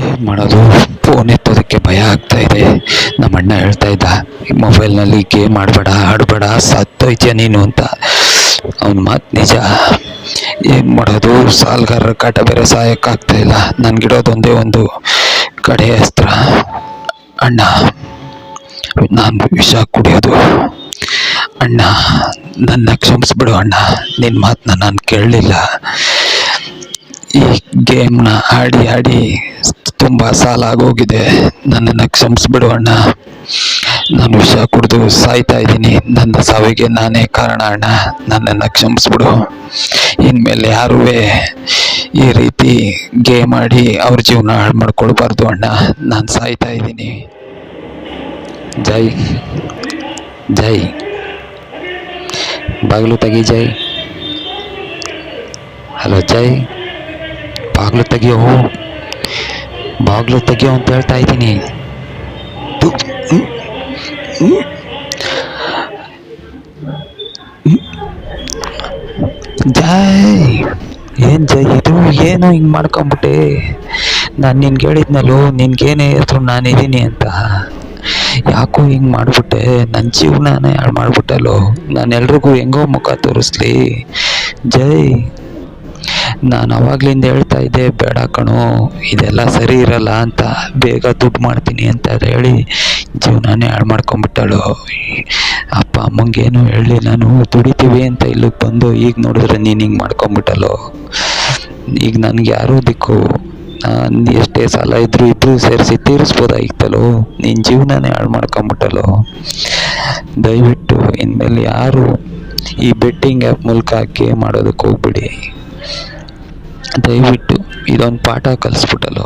ಏನು ಮಾಡೋದು, ಫೋನ್ ಎತ್ತೋದಕ್ಕೆ ಭಯ ಆಗ್ತಾ ಇದೆ. ನಮ್ಮ ಅಣ್ಣ ಹೇಳ್ತಾ ಇದ್ದ, ಮೊಬೈಲ್ನಲ್ಲಿ ಗೇಮ್ ಆಡಬೇಡ ಸತ್ತೋಯ್ತೀಯ ನೀನು ಅಂತ. ಅವನ ಮಾತು ನಿಜ. ಏನು ಮಾಡೋದು, ಸಾಲಗಾರರ ಕಾಟ ಬೇರೆ ಸಾಯೋಕ್ಕಾಗ್ತಾ ಇಲ್ಲ. ನನಗಿಡೋದು ಒಂದೇ ಒಂದು ಕಡೆ ಅಸ್ತ್ರ, ಅಣ್ಣ. ನಾನು ವಿಷ ಕುಡಿಯೋದು. ಅಣ್ಣ, ನನ್ನ ಕ್ಷಮಿಸ್ಬಿಡು ಅಣ್ಣ. ನಿನ್ನ ಮಾತನ್ನ ನಾನು ಕೇಳಲಿಲ್ಲ. ಈ ಗೇಮ್ನ ಆಡಿ ತುಂಬ ಸಾಲ ಆಗೋಗಿದೆ. ನನ್ನನ್ನು ಕ್ಷಮಿಸ್ಬಿಡು ಅಣ್ಣ. ನಾನು ವಿಷ ಕುಡಿದು ಸಾಯ್ತಾ ಇದ್ದೀನಿ. ನನ್ನ ಸಾವಿಗೆ ನಾನೇ ಕಾರಣ ಅಣ್ಣ. ನನ್ನನ್ನು ಕ್ಷಮಿಸ್ಬಿಡು. ಇನ್ಮೇಲೆ ಯಾರೂ ಈ ರೀತಿ ಗೇಮ್ ಆಡಿ ಅವ್ರ ಜೀವನ ಹಾಳು ಮಾಡ್ಕೊಳ್ಬಾರ್ದು ಅಣ್ಣ. ನಾನು ಸಾಯ್ತಾ ಇದ್ದೀನಿ. ಜೈ ಜೈ. ಬಾಗಿಲು ತೆಗಿ ಜೈ. ಹಲೋ ಜೈ, ಬಾಗಿಲು ತೆಗಿಯೋ ಅಂತ ಹೇಳ್ತಾ ಇದ್ದೀನಿ. ಜೈ, ಏನು ಜೈ ಇದು? ಏನು ಹಿಂಗೆ ಮಾಡ್ಕೊಂಬಿಟ್ಟೆ? ನಾನು ನಿನ್ಗೆ ಹೇಳಿದ್ನಲ್ಲೋ, ನಿನ್ಗೇನೇ ಹೆಸರು ನಾನಿದ್ದೀನಿ ಅಂತ. ಯಾಕೋ ಹಿಂಗೆ ಮಾಡಿಬಿಟ್ಟೆ? ನನ್ನ ಜೀವನನೇ ಹಾಳು ಮಾಡಿಬಿಟ್ಟಲ್ಲೋ. ನಾನು ಎಲ್ರಿಗೂ ಹೆಂಗೋ ಮುಖ ತೋರಿಸ್ಲಿ? ಜೈ, ನಾನು ಅವಾಗ್ಲಿಂದ ಹೇಳ್ತಾ ಇದ್ದೆ, ಬೇಡ ಕಣೋ, ಇದೆಲ್ಲ ಸರಿ ಇರಲ್ಲ ಅಂತ. ಬೇಗ ದುಡ್ಡು ಮಾಡ್ತೀನಿ ಅಂತ ಹೇಳಿ ಜೀವನನೇ ಹಾಳು ಮಾಡ್ಕೊಂಬಿಟ್ಟಳು. ಅಪ್ಪ ಅಮ್ಮಂಗೇನು ಹೇಳಿ ನಾನು ದುಡಿತೀವಿ ಅಂತ ಇಲ್ಲಿಗೆ ಬಂದು, ಈಗ ನೋಡಿದ್ರೆ ನೀನು ಹಿಂಗೆ ಮಾಡ್ಕೊಂಬಿಟ್ಟಲ್ಲೋ. ಈಗ ನನಗೆ ಯಾರೂ ದಿಕ್ಕು? ಎಷ್ಟೇ ಸಾಲ ಇದ್ರೂ ಸೇರಿಸಿ ತೀರಿಸ್ಬೋದಾಗಿತ್ತಲ್ಲೋ. ನಿನ್ನ ಜೀವನನೇ ಹಾಳು ಮಾಡ್ಕೊಂಬಿಟ್ಟಲ್ಲೋ. ದಯವಿಟ್ಟು ಇನ್ಮೇಲೆ ಯಾರು ಈ ಬೆಟ್ಟಿಂಗ್ ಆ್ಯಪ್ ಮೂಲಕ ಗೇಮ್ ಮಾಡೋದಕ್ಕೆ ಹೋಗ್ಬಿಡಿ. ದಯವಿಟ್ಟು ಇದೊಂದು ಪಾಠ ಕಲಿಸ್ಬಿಟ್ಟಲ್ಲ.